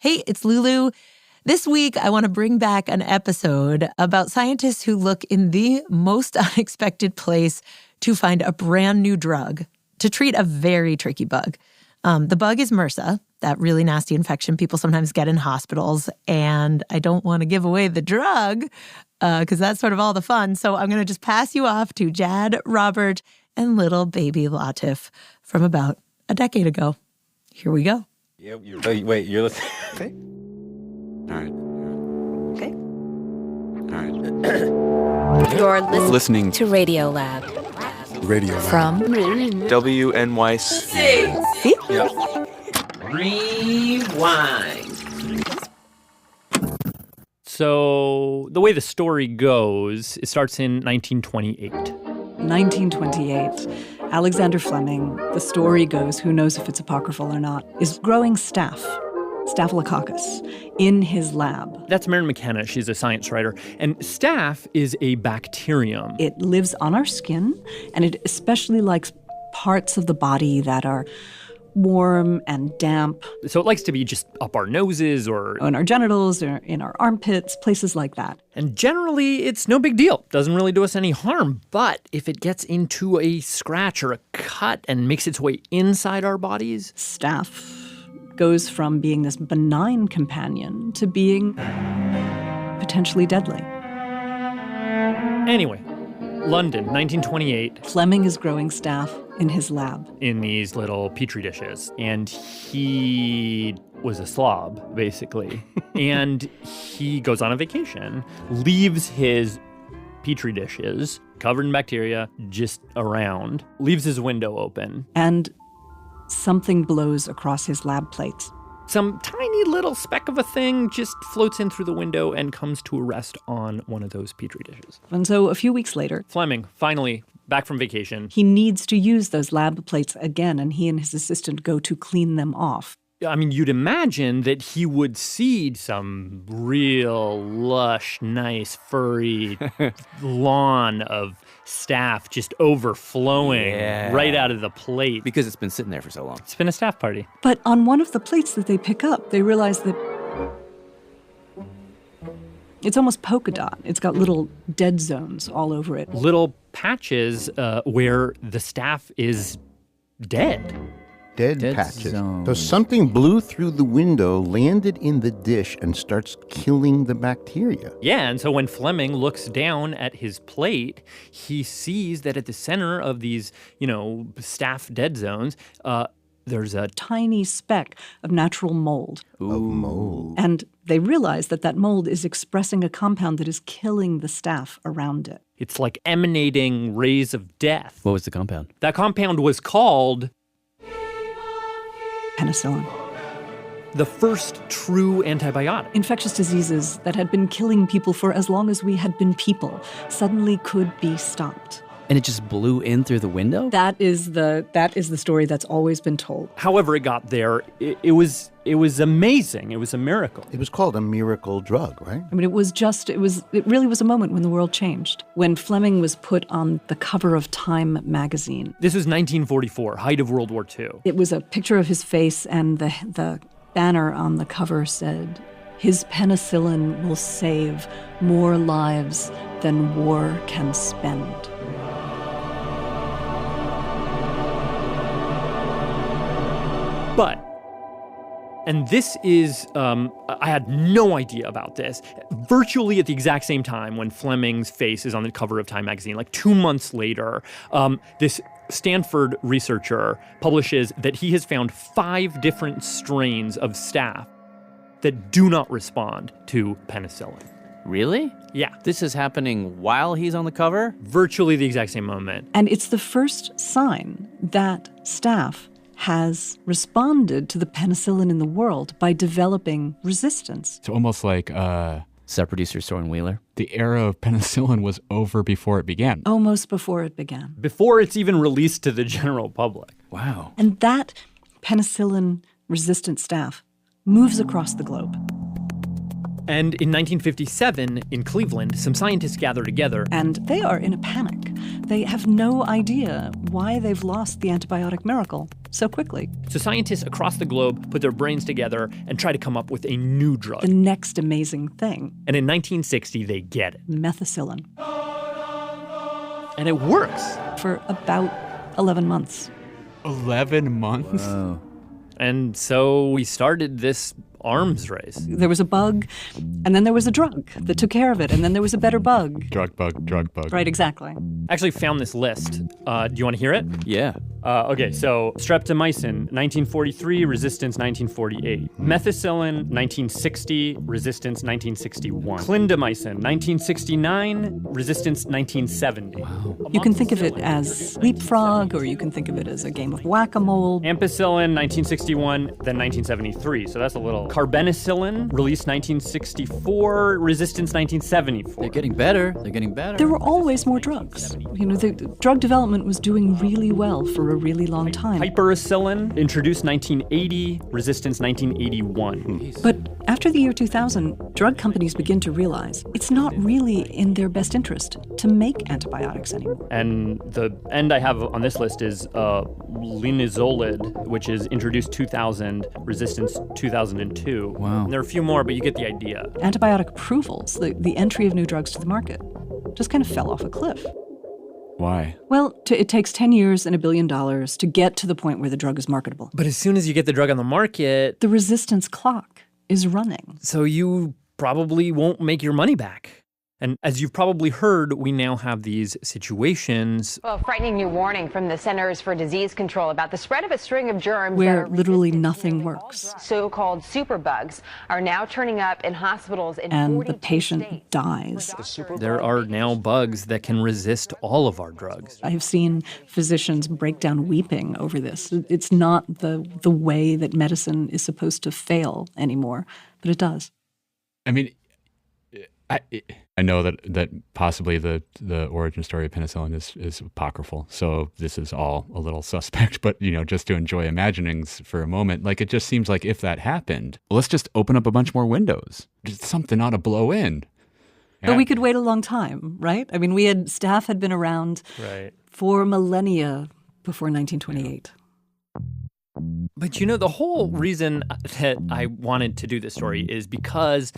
Hey, it's Lulu. This week, I want to bring back an episode about scientists who look in the most unexpected place to find a brand new drug to treat a very tricky bug. The bug is MRSA, that really nasty infection people sometimes get in hospitals. And I don't want to give away the drug because that's sort of all the fun. So I'm going to just pass you off to Jad, Robert, and little baby Latif from about a decade ago. Here we go. Yeah, wait, you're listening? Okay. All right. Okay. All right. You're listening to Radiolab. Radiolab. From WNYC. See? Yep. Rewind. So the way the story goes, it starts in 1928. 1928. Alexander Fleming, the story goes, who knows if it's apocryphal or not, is growing Staphylococcus, in his lab. That's Mary McKenna. She's a science writer. And Staph is a bacterium. It lives on our skin, and it especially likes parts of the body that are warm and damp. So it likes to be just up our noses or in our genitals or in our armpits, places like that. And generally, it's no big deal. Doesn't really do us any harm. But if it gets into a scratch or a cut and makes its way inside our bodies, Staph goes from being this benign companion to being potentially deadly. Anyway, London, 1928. Fleming is growing Staph in his lab. In these little petri dishes. And he was a slob, basically. And he goes on a vacation, leaves his petri dishes covered in bacteria just around, leaves his window open. And something blows across his lab plates. Some tiny little speck of a thing just floats in through the window and comes to a rest on one of those petri dishes. And so a few weeks later, Fleming, finally back from vacation. He needs to use those lab plates again, and he and his assistant go to clean them off. I mean, you'd imagine that he would see some real lush, nice, furry lawn of Staph just overflowing right out of the plate. Because it's been sitting there for so long. It's been a Staph party. But on one of the plates that they pick up, they realize that it's almost polka dot. It's got little dead zones all over it. Little patches where the Staph is dead. Dead patches. So something blew through the window, landed in the dish, and starts killing the bacteria. Yeah, and so when Fleming looks down at his plate, he sees that at the center of these, Staph dead zones, there's a tiny speck of natural mold. Ooh. Mold. And they realize that mold is expressing a compound that is killing the Staph around it. It's like emanating rays of death. What was the compound? That compound was called penicillin. The first true antibiotic. Infectious diseases that had been killing people for as long as we had been people suddenly could be stopped. And it just blew in through the window? That is the story that's always been told. However it got there, it was amazing. It was a miracle. It was called a miracle drug, right? I mean, it really was a moment when the world changed. When Fleming was put on the cover of Time magazine. This was 1944, height of World War II. It was a picture of his face, and the banner on the cover said, "His penicillin will save more lives than war can spend." But, and this is, I had no idea about this, virtually at the exact same time when Fleming's face is on the cover of Time magazine, like 2 months later, this Stanford researcher publishes that he has found 5 different strains of Staph that do not respond to penicillin. Really? Yeah. This is happening while he's on the cover? Virtually the exact same moment. And it's the first sign that Staph has responded to the penicillin in the world by developing resistance. It's almost like Set producer Soren Wheeler. The era of penicillin was over before it began. Almost before it began. Before it's even released to the general public. Wow. And that penicillin-resistant Staph moves across the globe. And in 1957, in Cleveland, some scientists gather together. And they are in a panic. They have no idea why they've lost the antibiotic miracle so quickly. So scientists across the globe put their brains together and try to come up with a new drug. The next amazing thing. And in 1960, they get it. Methicillin. And it works. For about 11 months. 11 months? Oh. And so we started this arms race. There was a bug, and then there was a drug that took care of it, and then there was a better bug. Drug bug. Right, exactly. I actually found this list. Do you want to hear it? Yeah. Okay, so streptomycin, 1943, resistance 1948. Methicillin, 1960, resistance 1961. Clindamycin, 1969, resistance 1970. Wow. You can think of it as leapfrog, or you can think of it as a game of whack-a-mole. Ampicillin, 1961, then 1973. So that's a little. Carbenicillin, released 1964, resistance 1974. They're getting better. There were always more drugs. The drug development was doing really well for a really long time. Hypericillin, introduced 1980, resistance 1981. But after the year 2000, drug companies begin to realize it's not really in their best interest to make antibiotics anymore. And the end I have on this list is linezolid, which is introduced 2000, resistance 2002. Wow. And there are a few more, but you get the idea. Antibiotic approvals, the entry of new drugs to the market, just kind of fell off a cliff. Why? Well, it takes 10 years and $1 billion to get to the point where the drug is marketable. But as soon as you get the drug on the market, the resistance clock is running. So you probably won't make your money back. And as you've probably heard, we now have these situations. Well, a frightening new warning from the Centers for Disease Control about the spread of a string of germs where literally nothing works. So-called superbugs are now turning up in hospitals in 42 and the patient states. dies. There are now bugs that can resist all of our drugs. I have seen physicians break down weeping over this. It's not the way that medicine is supposed to fail anymore, but it does. I mean, I know that possibly the origin story of penicillin is apocryphal, so this is all a little suspect, but, just to enjoy imaginings for a moment, like, it just seems like if that happened, let's just open up a bunch more windows. Just something ought to blow in. But we could wait a long time, right? I mean, Staph had been around for millennia before 1928. But the whole reason that I wanted to do this story is because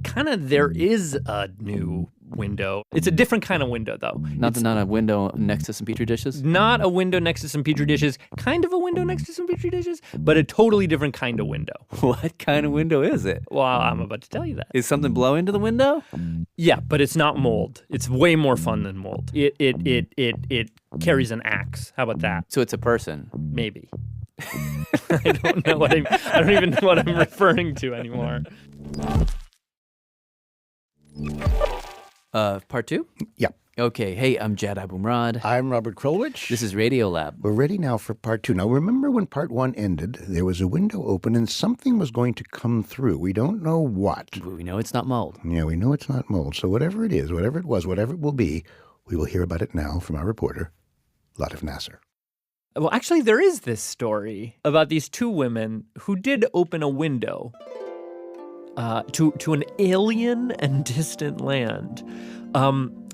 kind of there is a new window. It's a different kind of window, though. Not a window next to some Petri dishes? Not a window next to some Petri dishes. Kind of a window next to some Petri dishes, but a totally different kind of window. What kind of window is it? Well, I'm about to tell you that. Is something blow into the window? Yeah, but it's not mold. It's way more fun than mold. It carries an axe. How about that? So it's a person? Maybe. I don't know I don't even know what I'm referring to anymore. Part 2? Yeah. Okay. Hey, I'm Jad Abumrad. I'm Robert Krulwich. This is Radiolab. We're ready now for part 2. Now, remember when part 1 ended, there was a window open and something was going to come through. We don't know what. We know it's not mold. Yeah, we know it's not mold. So whatever it is, whatever it was, whatever it will be, we will hear about it now from our reporter, Latif Nasser. Well, actually, there is this story about these two women who did open a window to an alien and distant land.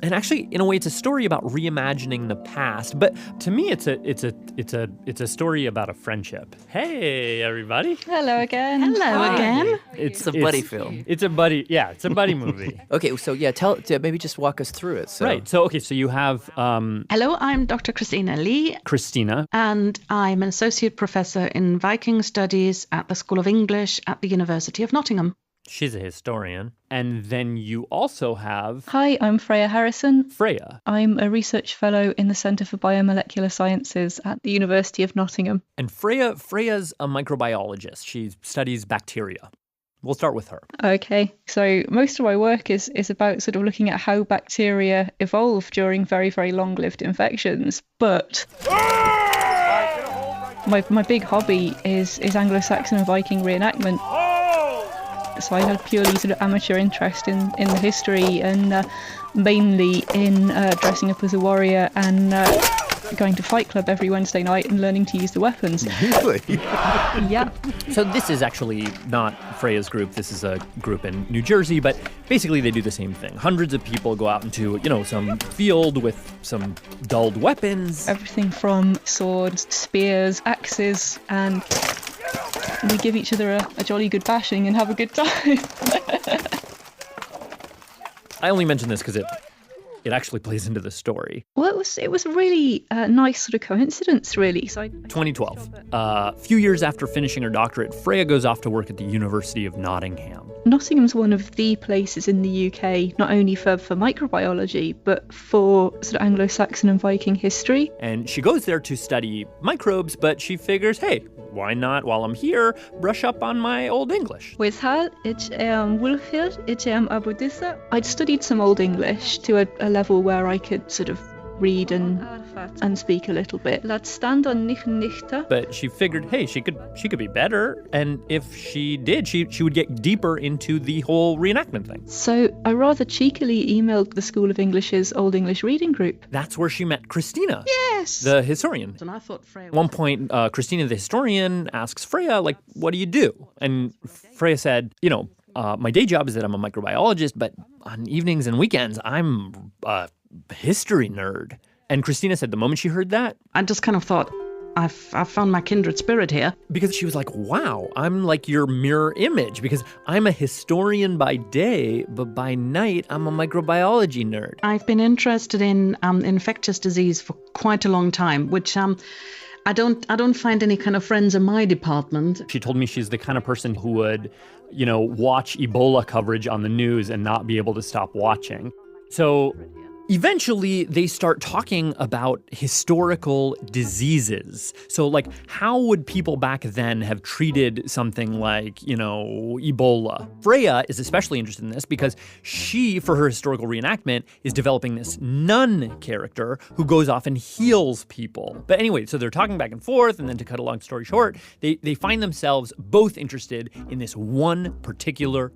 And actually, in a way, it's a story about reimagining the past. But to me, it's a story about a friendship. Hey, everybody! Hello again. Hello again. It's a buddy film. It's a buddy. Yeah, it's a buddy movie. Okay, so maybe just walk us through it. So. Right. So you have Hello, I'm Dr. Christina Lee. Christina. And I'm an associate professor in Viking studies at the School of English at the University of Nottingham. She's a historian. And then you also have... Hi, I'm Freya Harrison. Freya. I'm a research fellow in the Centre for Biomolecular Sciences at the University of Nottingham. And Freya's a microbiologist. She studies bacteria. We'll start with her. Okay, so most of my work is about sort of looking at how bacteria evolve during very, very long-lived infections. But my big hobby is Anglo-Saxon and Viking reenactment. So I had purely sort of amateur interest in the history and mainly in dressing up as a warrior and going to Fight Club every Wednesday night and learning to use the weapons. Really? Yeah. So this is actually not Freya's group. This is a group in New Jersey, but basically they do the same thing. Hundreds of people go out into, some field with some dulled weapons. Everything from swords, spears, axes, and we give each other a jolly good bashing and have a good time. I only mention this because it actually plays into the story. Well, it was a really nice sort of coincidence, really. So 2012. A few years after finishing her doctorate, Freya goes off to work at the University of Nottingham. Nottingham's one of the places in the UK, not only for microbiology, but for sort of Anglo-Saxon and Viking history. And she goes there to study microbes, but she figures, hey, why not, while I'm here, brush up on my Old English? I'd studied some Old English to a level where I could sort of read and speak a little bit. But she figured, hey, she could be better, and if she did, she would get deeper into the whole reenactment thing. So I rather cheekily emailed the School of English's Old English reading group. That's where she met Christina. Yes! The historian. And I thought Freya At one point, Christina the historian asks Freya, what do you do? And Freya said, my day job is that I'm a microbiologist, but on evenings and weekends, I'm a history nerd. And Christina said the moment she heard that, I just kind of thought, I've found my kindred spirit here. Because she was like, wow, I'm like your mirror image, because I'm a historian by day, but by night, I'm a microbiology nerd. I've been interested in infectious disease for quite a long time, which I don't find any kind of friends in my department. She told me she's the kind of person who would, watch Ebola coverage on the news and not be able to stop watching. So eventually they start talking about historical diseases. So how would people back then have treated something like, Ebola? Freya is especially interested in this because she, for her historical reenactment, is developing this nun character who goes off and heals people. But anyway, so they're talking back and forth, and then to cut a long story short, they find themselves both interested in this one particular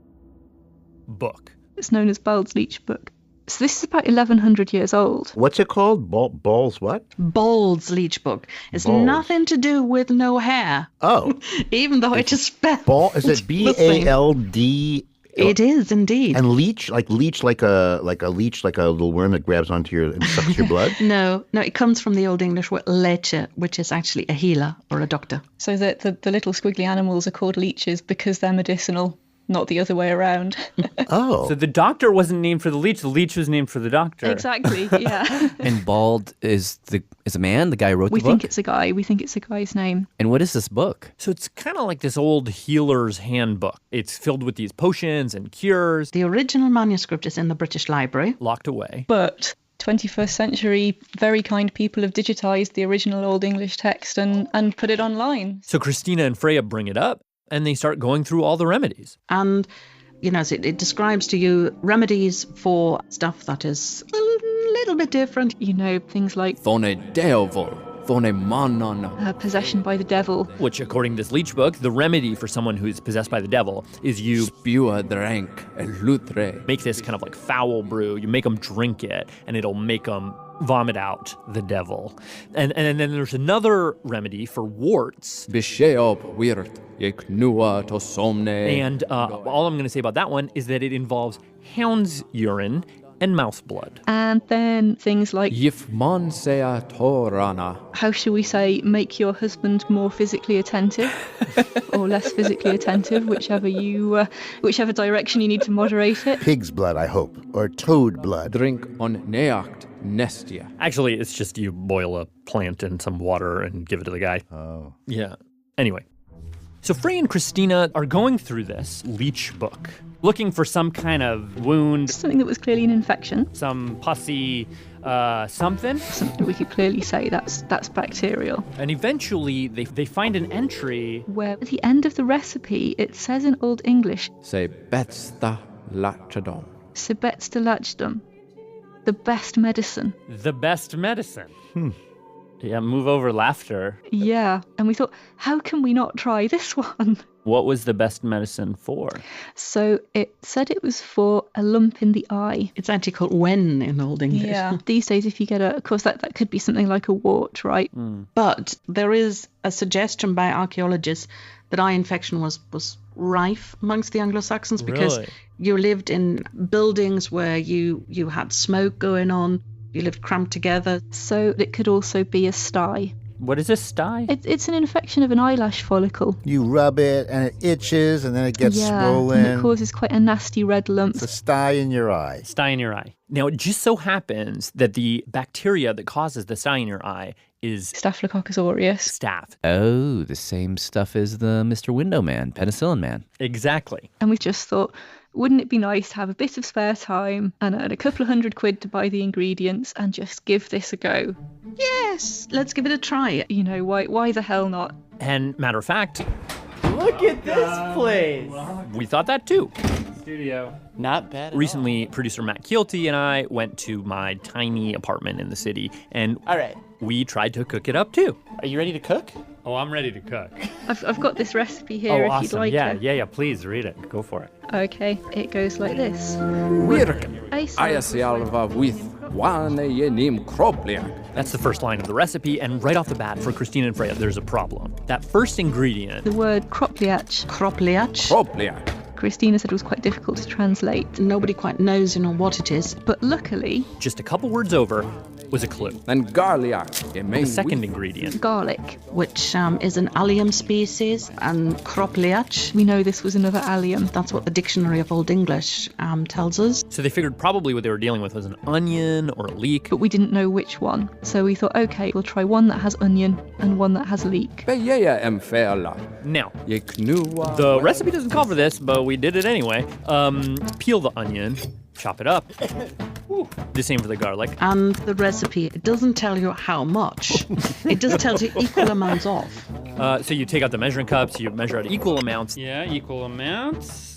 book. It's known as Bald's Leech Book. So this is about 1,100 years old. What's it called? Balls what? Bald's Leech Book. It's nothing to do with no hair. Oh. Even though it just spelled. Ball, is it B-A-L-D? It is indeed. And leech like a leech, like a little worm that grabs onto your and sucks your blood? No, it comes from the Old English word leche, which is actually a healer or a doctor. So the little squiggly animals are called leeches because they're medicinal, not the other way around. Oh. So the doctor wasn't named for the leech was named for the doctor. Exactly, yeah. And Bald is a man? The guy who wrote the book? We think it's a guy. We think it's a guy's name. And what is this book? So it's kind of like this old healer's handbook. It's filled with these potions and cures. The original manuscript is in the British Library. Locked away. But 21st century, very kind people have digitized the original Old English text and put it online. So Christina and Freya bring it up, and they start going through all the remedies. And, so it describes to you remedies for stuff that is a little bit different. Things like possession by the devil. Which, according to this leech book, the remedy for someone who's possessed by the devil is you make this kind of like foul brew. You make them drink it, and it'll make them vomit out the devil. And then there's another remedy for warts. And all I'm going to say about that one is that it involves hound's urine and mouse blood. And then things like, how shall we say, make your husband more physically attentive or less physically attentive, whichever direction you need to moderate it. Pig's blood, I hope, or toad blood. Drink on neacht nestia. Actually, it's just you boil a plant in some water and give it to the guy. Oh. Yeah. Anyway. So Freya and Christina are going through this leech book, looking for some kind of wound. Something that was clearly an infection. Some pussy something. Something we could clearly say that's bacterial. And eventually they find an entry where at the end of the recipe it says in Old English, Sebetsta lachadom. Sebetsta lachdom. The best medicine. The best medicine. Yeah, move over laughter. Yeah, and we thought, how can we not try this one? What was the best medicine for? So it said it was for a lump in the eye. It's actually called wen in Old English. Yeah. These days, if you get of course, that could be something like a wart, right? But there is a suggestion by archaeologists that eye infection was rife amongst the Anglo-Saxons because you lived in buildings where you had smoke going on, you lived cramped together. So it could also be a sty. What is a sty? It's an infection of an eyelash follicle. You rub it and it itches and then it gets swollen. And it causes quite a nasty red lump. It's a sty in your eye. Sty in your eye. Now, it just so happens that the bacteria that causes the sty in your eye is Staphylococcus aureus. Staph. Oh, the same stuff as the Mr. Window Man, penicillin man. Exactly. And we just thought, wouldn't it be nice to have a bit of spare time and a couple of £100 to buy the ingredients and just give this a go? Yes, let's give it a try. You know, why the hell not? And matter of fact, look at this place. we thought that too. Studio. Not bad at Recently, producer Matt Keelty and I went to my tiny apartment in the city, and all right, we tried to cook it up too. Are you ready to cook? Oh, I'm ready to cook. I've got this recipe here if awesome. you'd like it. Yeah, please read it. Go for it. Okay, it goes like this. That's the first line of the recipe, and right off the bat, for Christina and Freya, there's a problem. That first ingredient... The word kropliach. Kropliach. Christina said it was quite difficult to translate. Nobody quite knows, what it is. But luckily... just a couple words over was a clue. And garlic. The second ingredient. Garlic. Which is an allium species, and kropliach. We know this was another allium. That's what the Dictionary of Old English tells us. So they figured probably what they were dealing with was an onion or a leek. But we didn't know which one. So we thought, okay, we'll try one that has onion and one that has leek. Now, the recipe doesn't call for this, but we did it anyway. Peel the onion, chop it up. The same for the garlic. And the recipe, it doesn't tell you how much. It just tells you equal amounts of. So you take out the measuring cups, you measure out equal amounts. Yeah, equal amounts.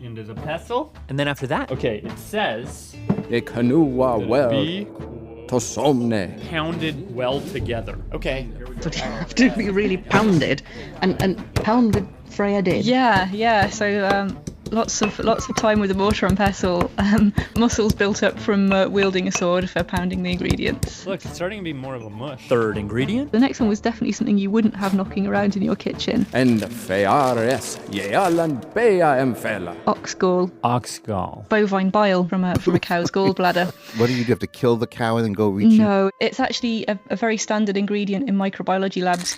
Into the pestle. And then after that... okay, it says... pounded well together. Okay. But you have to be really pounded. And pounded Freya did. Yeah. So lots of time with the mortar and pestle. Muscles built up from wielding a sword for pounding the ingredients. Look, it's starting to be more of a mush. Third ingredient. The next one was definitely something you wouldn't have knocking around in your kitchen. Ox gall. Ox gall. Bovine bile from a cow's gallbladder. What do? You have to kill the cow and then go reach it? No, it's actually a very standard ingredient in microbiology labs.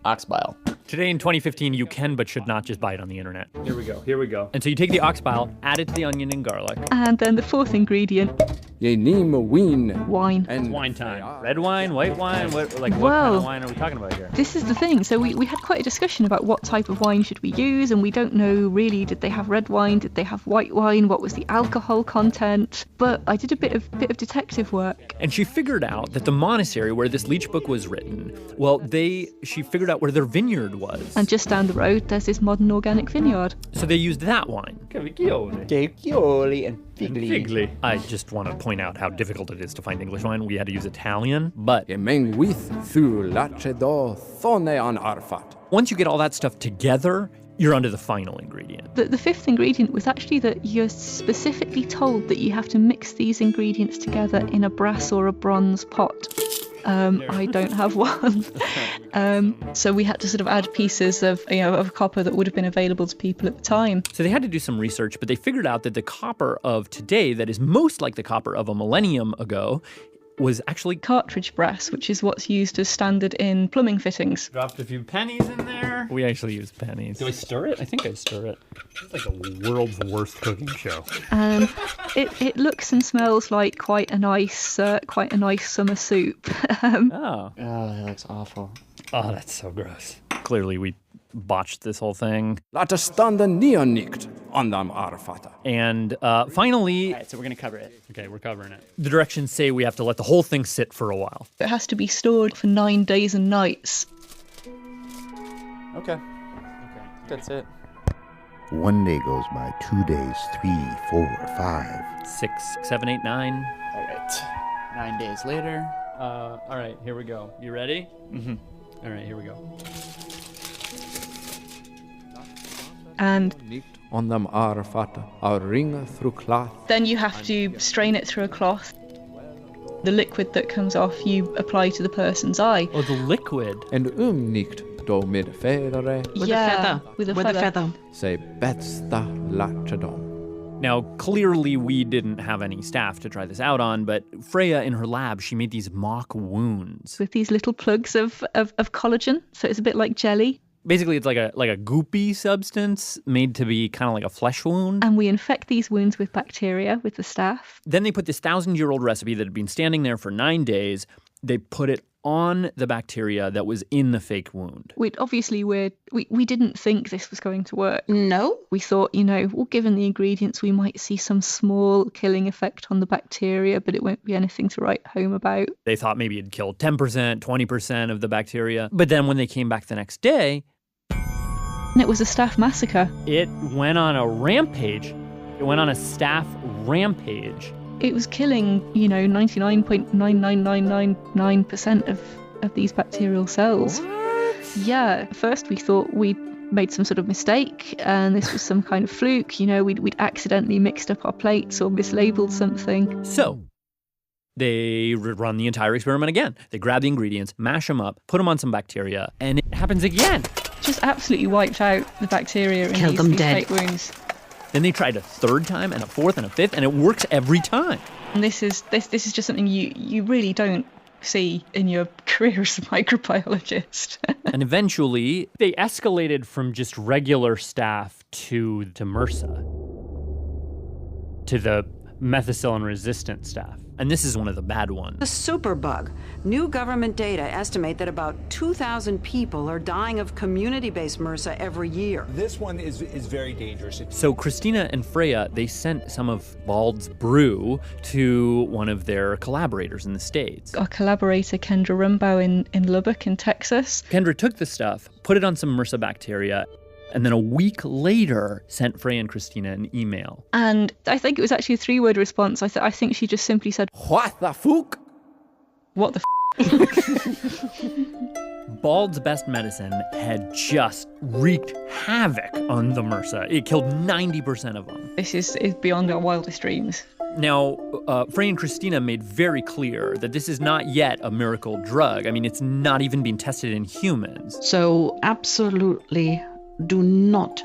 Ox bile. Today in 2015, you can but should not just buy it on the internet. Here we go. And so you take the ox bile, add it to the onion and garlic. And then the fourth ingredient. Wine. And wine time. Red wine, white wine, what kind of wine are we talking about here? This is the thing. So we had quite a discussion about what type of wine should we use, and we don't know really, did they have red wine, did they have white wine, what was the alcohol content? But I did a bit of detective work. And she figured out that the monastery where this leech book was written, she figured out where their vineyard was. And just down the road, there's this modern organic vineyard. So they used that wine. Cavicchioli and figli. I just want to point out how difficult it is to find English wine. We had to use Italian, but once you get all that stuff together, you're onto the final ingredient. The fifth ingredient was actually that you're specifically told that you have to mix these ingredients together in a brass or a bronze pot. I don't have one. So we had to sort of add pieces of copper that would have been available to people at the time. So they had to do some research, but they figured out that the copper of today that is most like the copper of a millennium ago was actually cartridge brass, which is what's used as standard in plumbing fittings. Dropped a few pennies in there. We actually use pennies. Do I stir it? I think I stir it. It's like the world's worst cooking show. And it looks and smells like quite a nice summer soup. Oh, that looks awful. Oh, that's so gross. Clearly, we botched this whole thing. And finally... All right, so we're going to cover it. Okay, we're covering it. The directions say we have to let the whole thing sit for a while. It has to be stored for 9 days and nights. Okay. That's it. 1 day goes by, 2 days, 3, 4, 5. 6, 7, 8, 9. All right. 9 days later. All right, here we go. You ready? Mm-hmm. All right, here we go. And On them arfata, our ring through cloth. then you have to strain it through a cloth. The liquid that comes off you apply to the person's eye. Oh, the liquid. And nicht do mid federe. With a feather. With a feather. Say betsta lachadon. Now, clearly we didn't have any staff to try this out on, but Freya in her lab, she made these mock wounds. With these little plugs of collagen, so it's a bit like jelly. Basically, it's like a goopy substance made to be kind of like a flesh wound. And we infect these wounds with bacteria, with the Staph. Then they put this 1,000-year-old recipe that had been standing there for 9 days. They put it on the bacteria that was in the fake wound. We didn't think this was going to work. No. We thought, well, given the ingredients, we might see some small killing effect on the bacteria, but it won't be anything to write home about. They thought maybe it'd kill 10%, 20% of the bacteria. But then when they came back the next day... And it was a Staph massacre. It went on a rampage. It went on a Staph rampage. It was killing, 99.99999% of these bacterial cells. What? Yeah. First we thought we'd made some sort of mistake and this was some kind of fluke. We'd accidentally mixed up our plates or mislabeled something. So they run the entire experiment again. They grab the ingredients, mash them up, put them on some bacteria, and it happens again. Just absolutely wiped out the bacteria in these fake wounds. Then they tried a third time and a fourth and a fifth, and it works every time. And this is just something you really don't see in your career as a microbiologist. And eventually, they escalated from just regular Staph to MRSA, to the methicillin-resistant Staph. And this is one of the bad ones. The superbug. New government data estimate that about 2,000 people are dying of community-based MRSA every year. This one is very dangerous. So Christina and Freya, they sent some of Bald's brew to one of their collaborators in the States. Our collaborator, Kendra Rumbaugh in Lubbock in Texas. Kendra took the stuff, put it on some MRSA bacteria, and then a week later sent Freya and Christina an email. And I think it was actually a 3-word response. I think she just simply said, "What the fuck? What the Bald's Best Medicine had just wreaked havoc on the MRSA. It killed 90% of them. This is beyond our wildest dreams. Now, Freya and Christina made very clear that this is not yet a miracle drug. I mean, it's not even been tested in humans. So absolutely do not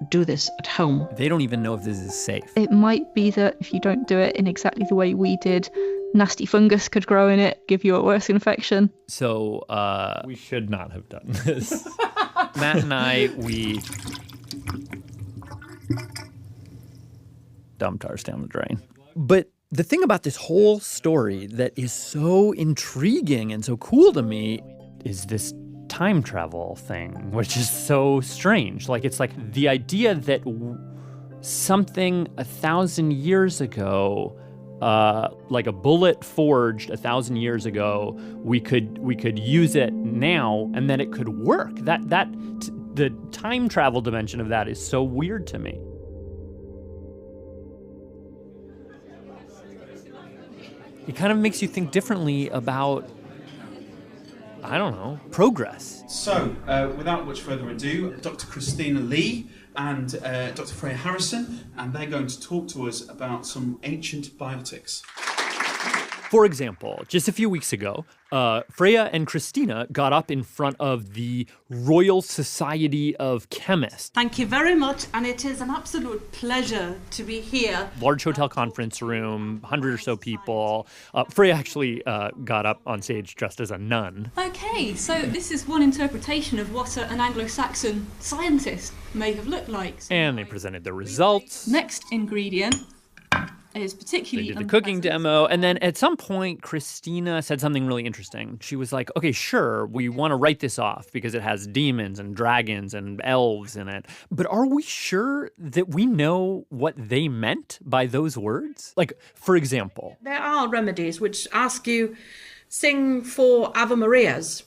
do this at home. They don't even know if this is safe. It might be that if you don't do it in exactly the way we did, nasty fungus could grow in it, give you a worse infection. So, we should not have done this. Matt and I, we dumped ours down the drain. But the thing about this whole story that is so intriguing and so cool to me is this time travel thing, which is so strange. It's like the idea that something 1,000 years ago, like a bullet forged 1,000 years ago, we could use it now and then it could work. The time travel dimension of that is so weird to me. It kind of makes you think differently about, I don't know, progress. So, without much further ado, Dr. Christina Lee and Dr. Freya Harrison, and they're going to talk to us about some ancient biotics. For example, just a few weeks ago, Freya and Christina got up in front of the Royal Society of Chemists. Thank you very much, and it is an absolute pleasure to be here. Large hotel conference room, 100 or so people. Freya actually got up on stage dressed as a nun. Okay, so this is one interpretation of what an Anglo-Saxon scientist may have looked like. And they presented the results. Next ingredient is particularly They did the cooking demo, and then at some point, Christina said something really interesting. She was like, okay, sure, we want to write this off because it has demons and dragons and elves in it, but are we sure that we know what they meant by those words? Like, for example, there are remedies which ask you, sing 4 Ave Marias.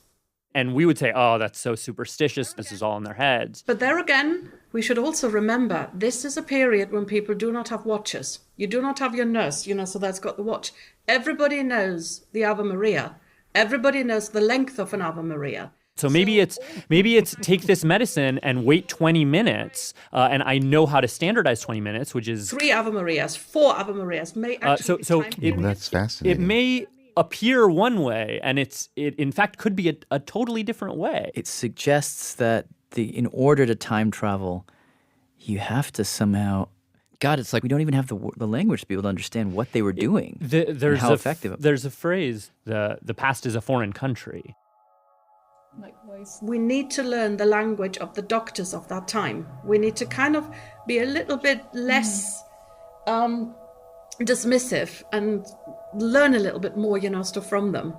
And we would say, oh, that's so superstitious, this is all in their heads. But there again, we should also remember, this is a period when people do not have watches. You do not have your nurse, so that's got the watch. Everybody knows the Ave Maria. Everybody knows the length of an Ave Maria. So maybe it's take this medicine and wait 20 minutes, and I know how to standardize 20 minutes, which is 3 Ave Marias, 4 Ave Marias may actually that's fascinating. It may appear one way, and it in fact could be a totally different way. It suggests that in order to time travel, you have to somehow. God, it's like we don't even have the language to be able to understand what they were doing. And how effective. There's a phrase: the past is a foreign country. We need to learn the language of the doctors of that time. We need to kind of be a little bit less dismissive and learn a little bit more, stuff from them.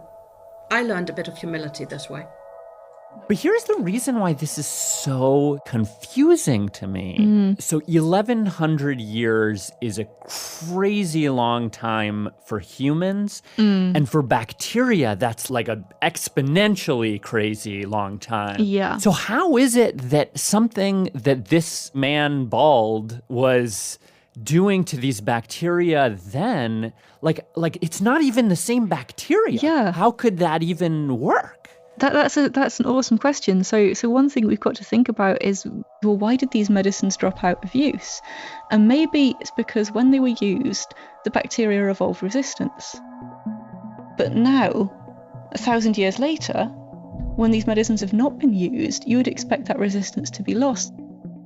I learned a bit of humility this way. But here's the reason why this is so confusing to me. So 1,100 years is a crazy long time for humans. And for bacteria, that's like an exponentially crazy long time. Yeah. So how is it that something that this man bald was doing to these bacteria then, like it's not even the same bacteria. Yeah. How could that even work? That's an awesome question. So one thing we've got to think about is, well, why did these medicines drop out of use? And maybe it's because when they were used, the bacteria evolved resistance. But now, 1,000 years later, when these medicines have not been used, you would expect that resistance to be lost.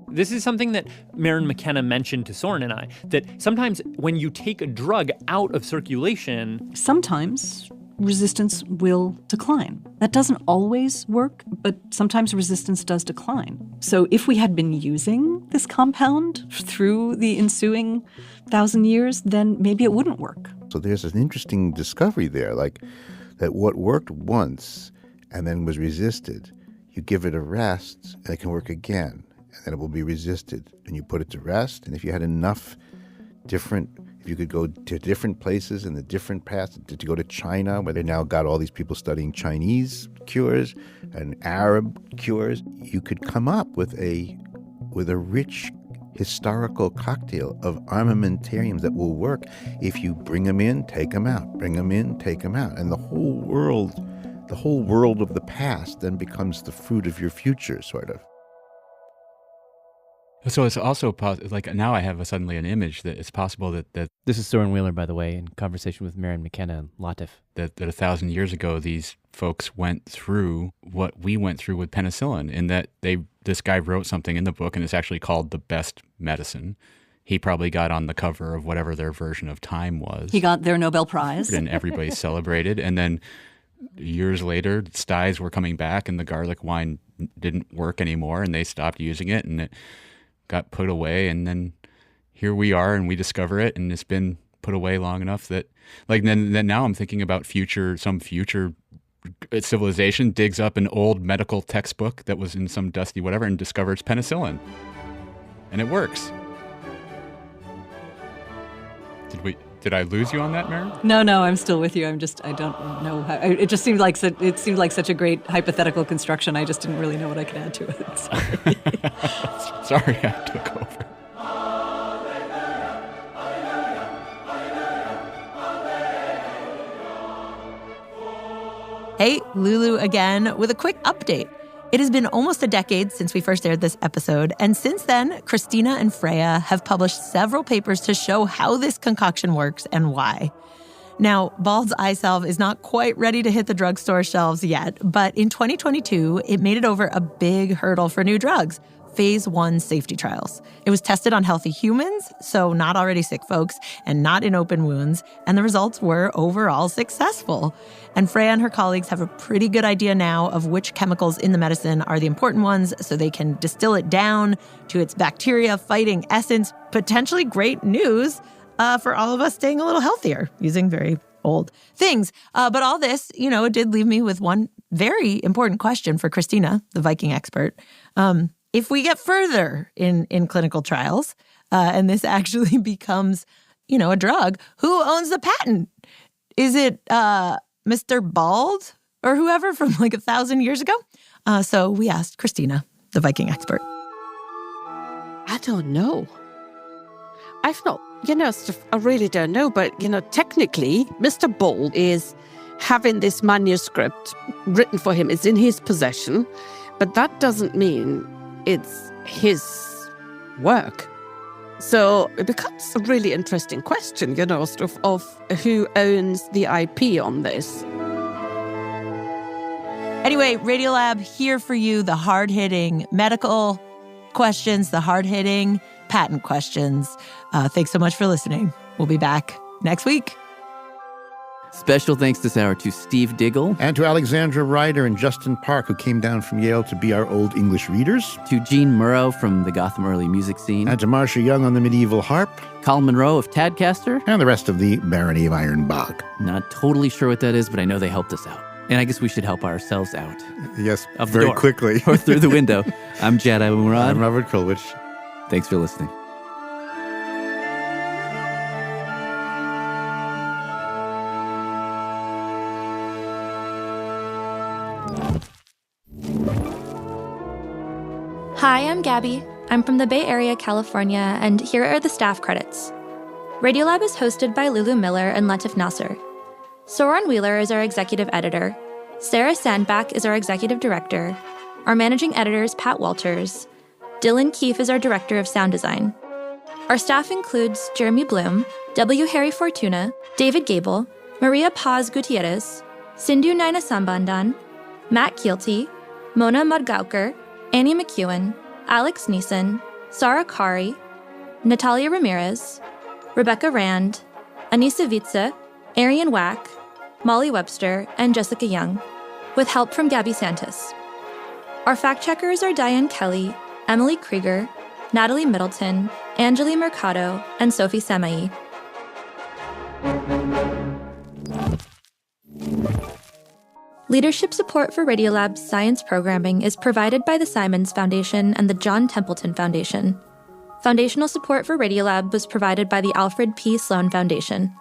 This is something that Maren McKenna mentioned to Soren and I, that sometimes when you take a drug out of circulation, sometimes resistance will decline. That doesn't always work, but sometimes resistance does decline. So if we had been using this compound through the ensuing 1,000 years, then maybe it wouldn't work. So there's an interesting discovery there, like that what worked once and then was resisted, you give it a rest and it can work again, and then it will be resisted. And you put it to rest, and if you had enough different, if you could go to different places in the different paths, to go to China, where they now got all these people studying Chinese cures and Arab cures, you could come up with a rich historical cocktail of armamentariums that will work if you bring them in, take them out, bring them in, take them out. And the whole world of the past then becomes the fruit of your future, sort of. So it's also like now I have suddenly an image that it's possible that this is Soren Wheeler, by the way, in conversation with Maren McKenna and Latif. That 1,000 years ago, these folks went through what we went through with penicillin, in that this guy wrote something in the book, and it's actually called The Best Medicine. He probably got on the cover of whatever their version of Time was. He got their Nobel Prize. And everybody celebrated. And then years later, styes were coming back, and the garlic wine didn't work anymore, and they stopped using it, and it got put away, and then here we are, and we discover it, and it's been put away long enough that, like, then now I'm thinking about some future civilization digs up an old medical textbook that was in some dusty whatever and discovers penicillin, and it works. Did I lose you on that, Maren? No, I'm still with you. I don't know how. It just seemed like such a great hypothetical construction. I just didn't really know what I could add to it. Sorry. Sorry, I took over. Hey, Lulu again with a quick update. It has been almost a decade since we first aired this episode, and since then, Christina and Freya have published several papers to show how this concoction works and why. Now, Bald's eye salve is not quite ready to hit the drugstore shelves yet, but in 2022, it made it over a big hurdle for new drugs, Phase 1 safety trials. It was tested on healthy humans, so not already sick folks, and not in open wounds, and the results were overall successful. And Freya and her colleagues have a pretty good idea now of which chemicals in the medicine are the important ones, so they can distill it down to its bacteria-fighting essence. Potentially great news for all of us staying a little healthier using very old things. But all this, it did leave me with one very important question for Christina, the Viking expert. If we get further in clinical trials, and this actually becomes, a drug, who owns the patent? Is it Mr. Bald or whoever from like 1,000 years ago? So we asked Christina, the Viking expert. I don't know. I've not, I really don't know. But, technically, Mr. Bald is having this manuscript written for him is in his possession, but that doesn't mean it's his work. So it becomes a really interesting question, sort of who owns the IP on this. Anyway, Radiolab here for you, the hard-hitting medical questions, the hard-hitting patent questions. Thanks so much for listening. We'll be back next week. Special thanks this hour to Steve Diggle. And to Alexandra Reider and Justin Park, who came down from Yale to be our Old English readers. To Gene Murrow from the Gotham Early Music Scene. And to Marcia Young on the medieval harp. Collin Monro of Tadcaster. And the rest of the Barony of Iron Bog. Not totally sure what that is, but I know they helped us out. And I guess we should help ourselves out. Yes, of very the door. Quickly. Or through the window. I'm Jedi Murad. I'm Robert Krulwich. Thanks for listening. Hi, I'm Gabby. I'm from the Bay Area, California, and here are the staff credits. Radiolab is hosted by Lulu Miller and Latif Nasser. Soren Wheeler is our executive editor. Sarah Sandbach is our executive director. Our managing editor is Pat Walters. Dylan Keefe is our director of sound design. Our staff includes Jeremy Bloom, W. Harry Fortuna, David Gable, Maria Paz Gutierrez, Sindhu Naina Sambandan, Matt Kielty, Mona Mudgaukar, Annie McEwen, Alex Neeson, Sarah Kari, Natalia Ramirez, Rebecca Rand, Anissa Vitze, Arian Wack, Molly Webster, and Jessica Young, with help from Gabby Santis. Our fact-checkers are Diane Kelly, Emily Krieger, Natalie Middleton, Angeli Mercado, and Sophie Samai. Leadership support for Radiolab's science programming is provided by the Simons Foundation and the John Templeton Foundation. Foundational support for Radiolab was provided by the Alfred P. Sloan Foundation.